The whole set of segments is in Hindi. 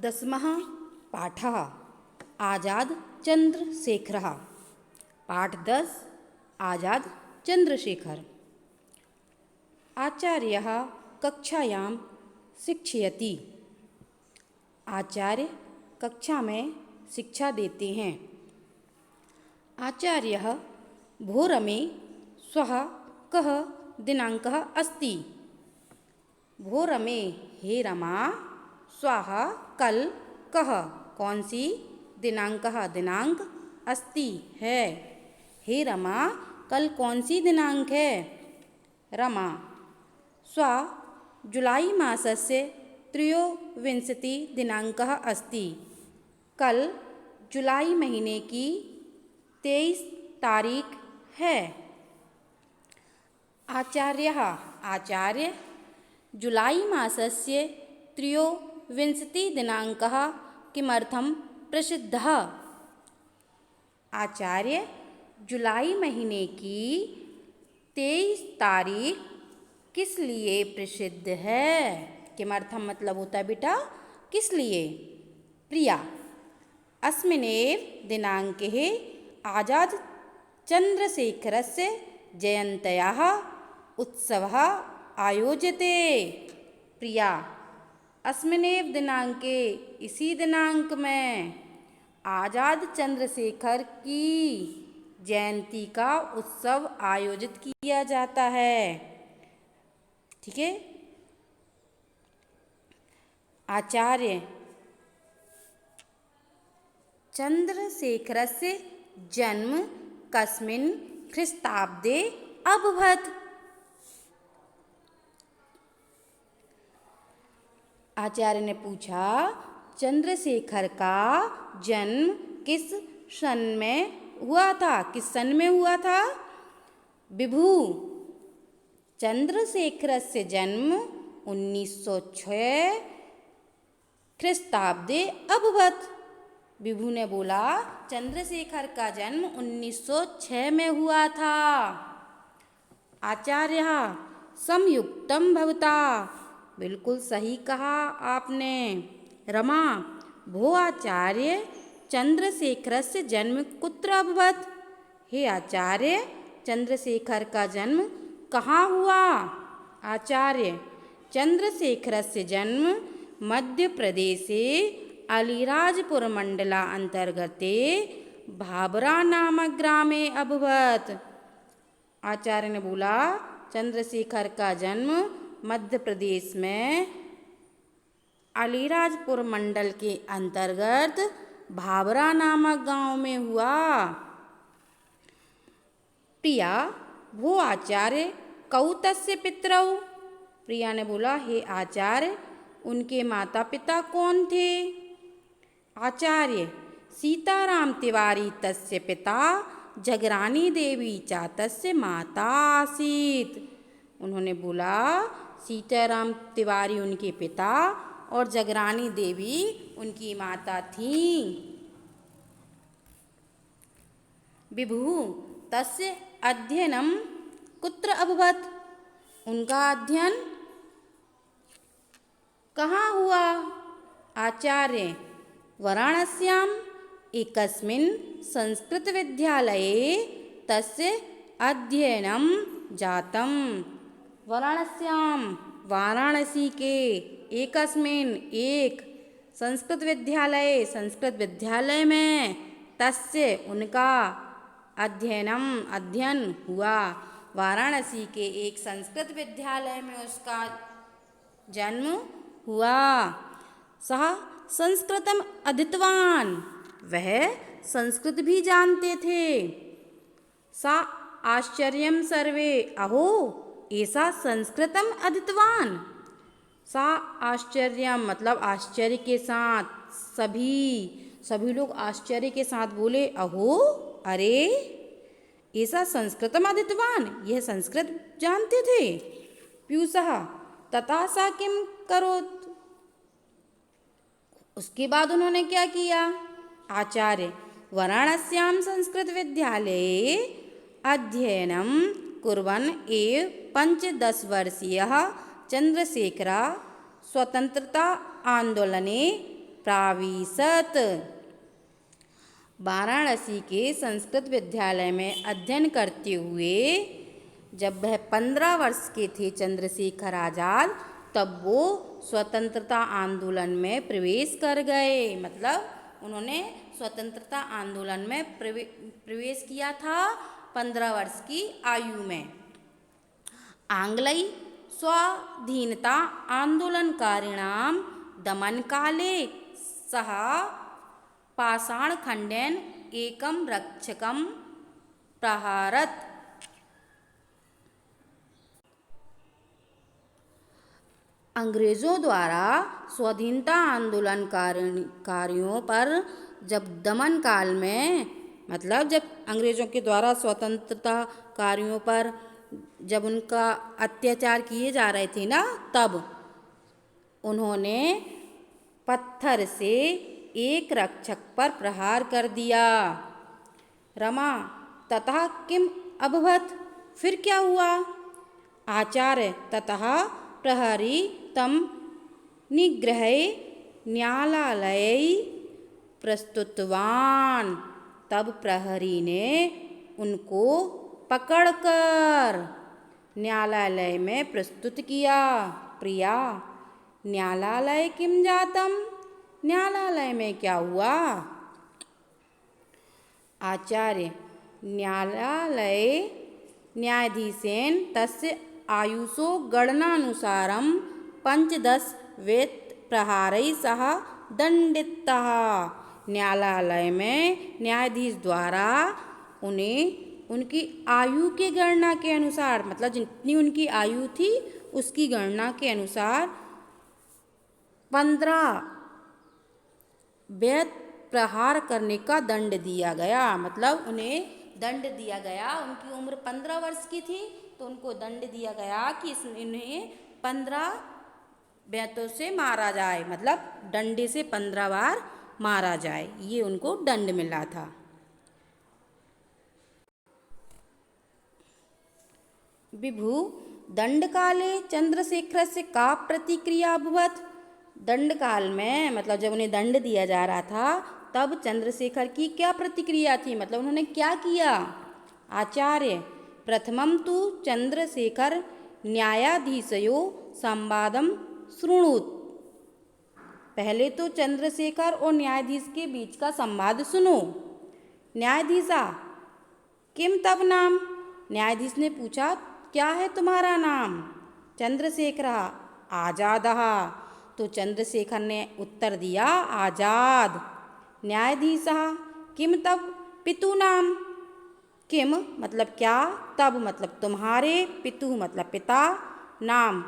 दशमः पाठः आजादचन्द्रशेखरः। पाठ 10 आजादचन्द्रशेखर। आचार्यः कक्षायां शिक्षयति। आचार्य कक्षा में शिक्षा देते हैं। आचार्यः भोरमे श्वः कः दिनाङ्कः अस्ति। भोरमे हे रमा श्वः कल कः कौन सी दिनाङ्कः दिनांक अस्ति है। हे रमा कल कौन सी दिनांक है। रमा श्वः जुलाई मासस्य त्रयोविंशतिदिनाङ्कः अस्ति। कल जुलाई महीने की 23 तारीख है। आचार्यः आचार्य जुलाई मासस्य त्रयोविंशतिदिनाङ्कः किमर्थं प्रसिद्धः। आचार्य जुलाई महीने की 23 तारीख किस लिए प्रसिद्ध है। किमर्थम मतलब होता है बेटा किस लिए। प्रिया अस्मिन्नेव दिनाङ्के आजादचन्द्रशेखरस्य जयन्त्याः उत्सवः आयोज्यते। प्रिया अस्मिन्नेव दिनाङ्के इसी दिनांक में आजाद चंद्रशेखर की जयंती का उत्सव आयोजित किया जाता है। ठीक है। आचार्य चंद्रशेखरस्य जन्म कस्मिन् ख्रीष्टाब्दे अभवत्। आचार्य ने पूछा चंद्रशेखर का जन्म किस सन में हुआ था। किस सन में हुआ था। विभु चंद्रशेखरस्य जन्म 1906 ख्रीष्टाब्दे अभवत्। विभु ने बोला चंद्रशेखर का जन्म 1906 में हुआ था। आचार्य संयुक्तम भवता बिल्कुल सही कहा आपने। रमा भो आचार्य चंद्रशेखरस्य जन्म कुत्र अभवत्। हे आचार्य चंद्रशेखर का जन्म कहाँ हुआ। आचार्य चंद्रशेखरस्य जन्म मध्य प्रदेशे अलीराजपुर मंडला अंतर्गते भाबरा नामक ग्रामे अभवत्। आचार्य ने बोला चंद्रशेखर का जन्म मध्य प्रदेश में अलीराजपुर मंडल के अंतर्गत भाबरा नामक गांव में हुआ। प्रिया वो आचार्य कौ तस्य पितरौ। प्रिया ने बोला हे आचार्य उनके माता पिता कौन थे। आचार्य सीताराम तिवारी तस्य पिता जगरानी देवी चा तस्य माता आसीत्। उन्होंने बोला सीताराम तिवारी उनके पिता और जगरानी देवी उनकी माता थीं। विभु तस्य अध्ययनं कुत्र अभवत्। उनका अध्ययन कहाँ हुआ। आचार्य वाराणस्याम् एकस्मिन् संस्कृत विद्यालये तस्य अध्ययनं जातम्। वाराणस्याम वाराणसी के एकस्मिन् एक संस्कृत विद्यालय में तस्य उनका अध्ययन हुआ। वाराणसी के एक संस्कृत विद्यालय में उसका जन्म हुआ। सः संस्कृतम अधीतवान् वह संस्कृत भी जानते थे। सा आश्चर्यं सर्वे अहो ऐसा संस्कृतम अधीतवान्। सा आश्चर्य मतलब आश्चर्य के साथ सभी लोग आश्चर्य के साथ बोले अहो अरे ऐसा संस्कृतम अधीतवान् यह संस्कृत जानते थे। पीयूषः तथा सा किम करोत्। उसके बाद उन्होंने क्या किया। आचार्य वाराणस्यां संस्कृत विद्यालये अध्ययनं कुर्वन् एव 5-10 वर्षीयः चंद्रशेखरः स्वतंत्रता आंदोलने प्राविशत। वाराणसी के संस्कृत विद्यालय में अध्ययन करते हुए जब वह 15 वर्ष के थे चंद्रशेखर आज़ाद, तब वो स्वतंत्रता आंदोलन में प्रवेश कर गए। मतलब उन्होंने स्वतंत्रता आंदोलन में प्रवेश किया था 15 वर्ष की आयु में। आंग्लेय स्वाधीनता आंदोलनकारिणां दमनकाले सः पाषाणखण्डेन एकं रक्षकं प्रहारत्। अंग्रेज़ों द्वारा स्वाधीनता आंदोलनकारियों पर जब दमन काल में, मतलब जब अंग्रेज़ों के द्वारा स्वतंत्रता कारियों पर जब उनका अत्याचार किए जा रहे थे ना, तब उन्होंने पत्थर से एक रक्षक पर प्रहार कर दिया। रमा ततः किम अभवत्, फिर क्या हुआ? आचार्य ततः प्रहरी तम निग्रहे न्यायालये प्रस्तुतवान। तब प्रहरी ने उनको पकड़कर न्यायालय में प्रस्तुत किया। प्रिया न्यायालय किम जातम, न्यायालय में क्या हुआ? आचार्य न्यायालये न्यायाधीशेन तस्य आयुषो गणनानुसारं 15 वेत प्रहारैः सह दंडितः। न्यायालय में न्यायाधीश द्वारा उन्हें उनकी आयु के गणना के अनुसार, मतलब जितनी उनकी आयु थी उसकी गणना के अनुसार 15 वेत प्रहार करने का दंड दिया गया। मतलब उन्हें दंड दिया गया, उनकी उम्र 15 वर्ष की थी तो उनको दंड दिया गया कि इन्हें 15 बेतों से मारा जाए, मतलब डंडे से 15 बार मारा जाए, ये उनको दंड मिला था। विभु दंड काले चंद्रशेखरस्य का प्रतिक्रिया अभवत्। दंड काल में, मतलब जब उन्हें दंड दिया जा रहा था तब चंद्रशेखर की क्या प्रतिक्रिया थी, मतलब उन्होंने क्या किया? आचार्य प्रथमं तु चंद्रशेखर न्यायाधीशयो संवादम शृणुत। पहले तो चंद्रशेखर और न्यायाधीश के बीच का संवाद सुनो। न्यायाधीशा किम तब नाम, न्यायाधीश ने पूछा क्या है तुम्हारा नाम? चंद्रशेखर आजादः, तो चंद्रशेखर ने उत्तर दिया आजाद। न्यायाधीशः किम तब पितु नाम, किम मतलब क्या, तब मतलब तुम्हारे, पितु मतलब पिता, नाम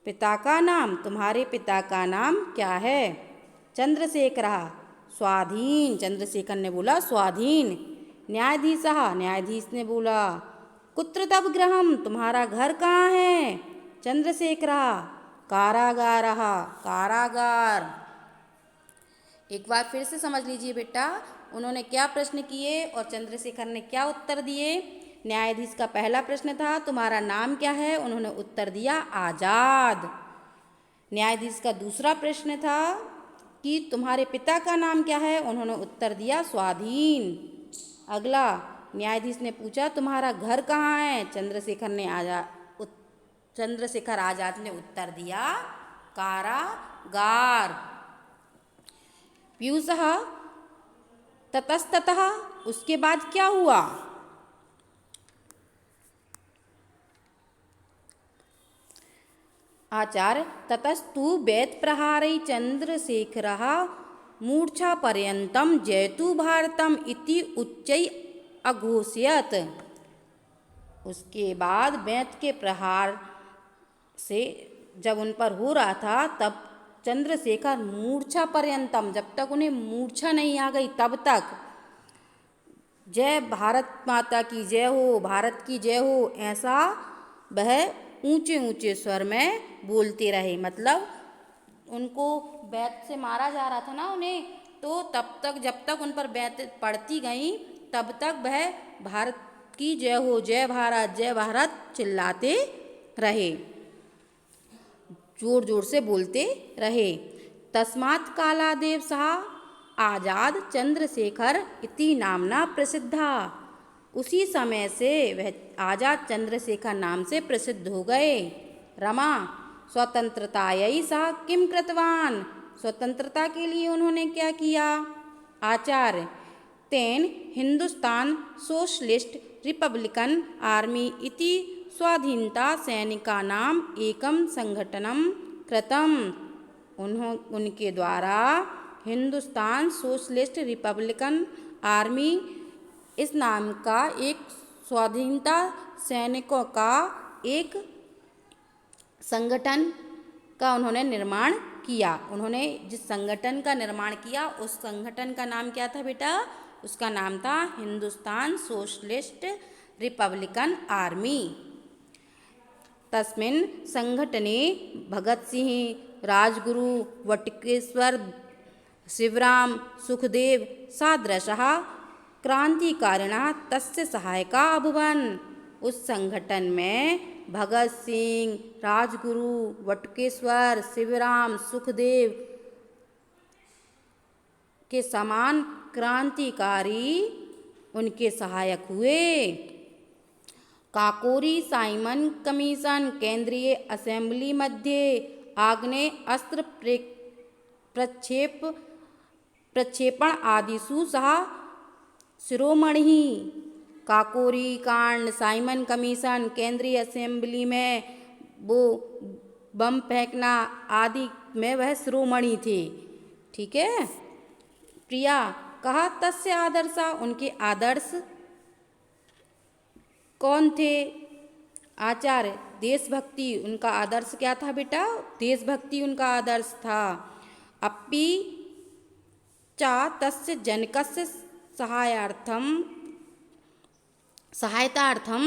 पिता का नाम, तुम्हारे पिता का नाम क्या है? चंद्रशेखर स्वाधीन, चंद्रशेखर ने बोला स्वाधीन। न्यायाधीशः, न्यायाधीश ने बोला कुत्र तब गृहम, तुम्हारा घर कहाँ है? चंद्रशेखर कारागारः, कारागार। एक बार फिर से समझ लीजिए बेटा, उन्होंने क्या प्रश्न किए और चंद्रशेखर ने क्या उत्तर दिए। न्यायाधीश का पहला प्रश्न था तुम्हारा नाम क्या है, उन्होंने उत्तर दिया आजाद। न्यायाधीश का दूसरा प्रश्न था कि तुम्हारे पिता का नाम क्या है, उन्होंने उत्तर दिया स्वाधीन। अगला न्यायाधीश ने पूछा तुम्हारा घर कहाँ है, चंद्रशेखर आजाद ने उत्तर दिया कारागार। पीयूषः ततस्ततः, उसके बाद क्या हुआ? आचार्य ततस्तु वेद प्रहारै चंद्रशेखरः मूर्छापर्यन्तं जयतु भारतम इति उच्चैः अघोषयत्। उसके बाद वेद के प्रहार से जब उन पर हो रहा था तब चंद्रशेखर मूर्छा पर्यंतम, जब तक उन्हें मूर्छा नहीं आ गई तब तक जय भारत माता की जय हो, भारत की जय हो, ऐसा वह ऊंचे ऊंचे स्वर में बोलते रहे। मतलब उनको बैत से मारा जा रहा था ना उन्हें, तो तब तक जब तक उन पर बैत पड़ती गई तब तक वह भारत की जय हो, जय भारत चिल्लाते रहे, जोर जोर से बोलते रहे। तस्मात् कालादेव सः आजाद चंद्रशेखर इति नामना प्रसिद्धा। उसी समय से वह आजाद चंद्रशेखर नाम से प्रसिद्ध हो गए। रमा स्वतंत्रतायै सः किं कृतवान्, स्वतंत्रता के लिए उन्होंने क्या किया। आचार्य तेन हिंदुस्तान सोशलिस्ट रिपब्लिकन आर्मी इति स्वाधीनता सैनिकानाम् एकं संगठनं कृतम्। उनके द्वारा हिंदुस्तान सोशलिस्ट रिपब्लिकन आर्मी इस नाम का एक स्वाधीनता सैनिकों का एक संगठन का उन्होंने निर्माण किया। उन्होंने जिस संगठन का निर्माण किया उस संगठन का नाम क्या था बेटा, उसका नाम था हिंदुस्तान सोशलिस्ट रिपब्लिकन आर्मी। तस्मिन् संगठने भगत सिंह, राजगुरु, वटकेश्वर, शिवराम, सुखदेव सादृशः क्रांतिकारिणः तस्य सहायका अभवन्। उस संगठन में भगत सिंह, राजगुरु, वटकेश्वर, शिवराम, सुखदेव के समान क्रांतिकारी उनके सहायक हुए। काकोरी साइमन कमीशन केंद्रीय असेंबली मध्ये आग्नेय अस्त्र प्रक्षेपण आदिषु सः शिरोमणिः। काकोरी कांड, साइमन कमीशन, केंद्रीय असेंबली में वो बम फेंकना आदि में वह शिरोमणि थे। ठीक है। प्रिया कहा तस्य आदर्शा, उनके आदर्श कौन थे। आचार्य देशभक्ति, उनका आदर्श क्या था बेटा, देशभक्ति उनका आदर्श था। अपि च तस्य जनकस्य सहायतार्थं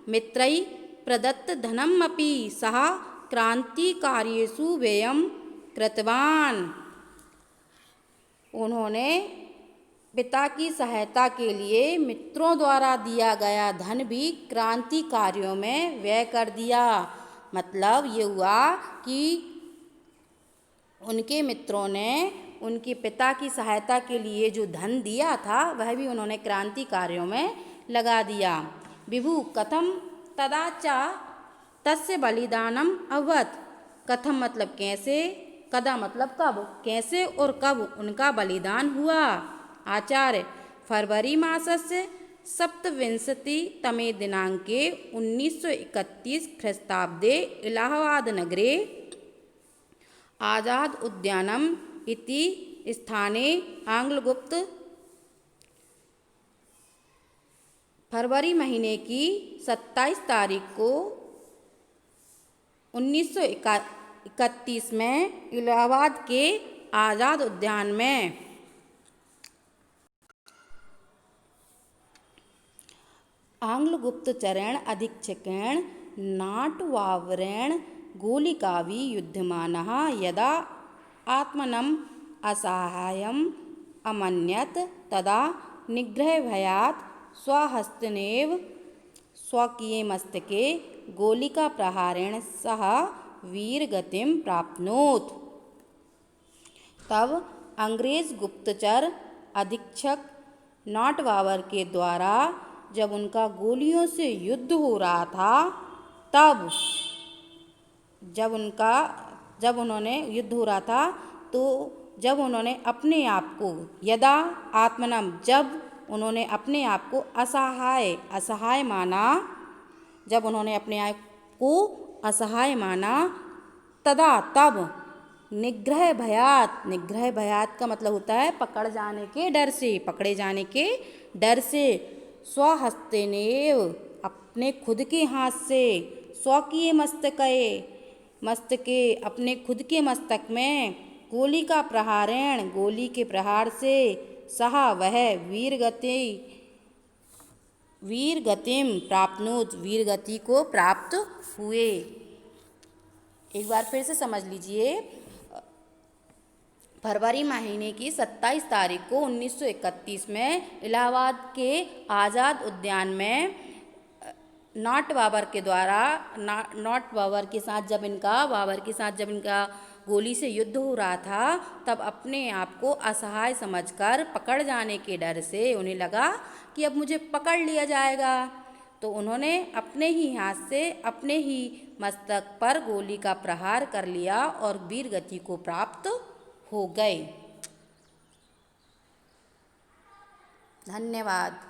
मित्रैः प्रदत्त धनम् अपि सः क्रांतिकार्येषु व्ययं कृतवान्। उन्होंने पिता की सहायता के लिए मित्रों द्वारा दिया गया धन भी क्रांति कार्यों में व्यय कर दिया। मतलब ये हुआ कि उनके मित्रों ने उनके पिता की सहायता के लिए जो धन दिया था वह भी उन्होंने क्रांति कार्यों में लगा दिया। विभु कथम तदा च तस्य बलिदानम अभवत्। कथम मतलब कैसे, कदा मतलब कब, कैसे और कब उनका बलिदान हुआ। आचार्य फरवरी मासस्य सप्तविंशतितमे दिनांके 1931 ख्रीस्ताब्दे इलाहाबाद नगरे आजाद उद्यानम इति स्थाने आंग्लगुप्त फरवरी महीने की 27 तारीख को 1931 में इलाहाबाद के आज़ाद उद्यान में आंग्ल गुप्तचरेण अधीक्षकेण नाटवावरेण गोलिकाभि युध्यमानः यदा आत्मनम् असहायम् अमन्यत तदा निग्रहभयात् स्वहस्तेनैव स्वकीये मस्तके गोलिकाप्रहारेण सह वीरगतिं प्राप्नोत्। तब अंग्रेज गुप्तचर अधीक्षक नॉटवावर के द्वारा जब उनका गोलियों से युद्ध हो रहा था, तब जब उन्होंने युद्ध हो रहा था तो जब उन्होंने अपने आप को यदा आत्मनम, जब उन्होंने अपने आप को असहाय माना, जब उन्होंने अपने आप को असहाय माना, तदा तब निग्रह भयात का मतलब होता है पकड़े जाने के डर से स्वहस्तेनेव अपने खुद के हाथ से, स्वकीय मस्तके अपने खुद के मस्तक में गोली का प्रहारेण गोली के प्रहार से सहा वह वीरगतिम प्राप्नोत वीरगति को प्राप्त हुए। एक बार फिर से समझ लीजिए। फरवरी महीने की 27 तारीख को 1931 में इलाहाबाद के आज़ाद उद्यान में बाबर के साथ जब इनका गोली से युद्ध हो रहा था, तब अपने आप को असहाय समझकर पकड़ जाने के डर से उन्हें लगा कि अब मुझे पकड़ लिया जाएगा, तो उन्होंने अपने ही हाथ से अपने ही मस्तक पर गोली का प्रहार कर लिया और वीर गति को प्राप्त हो गए। धन्यवाद।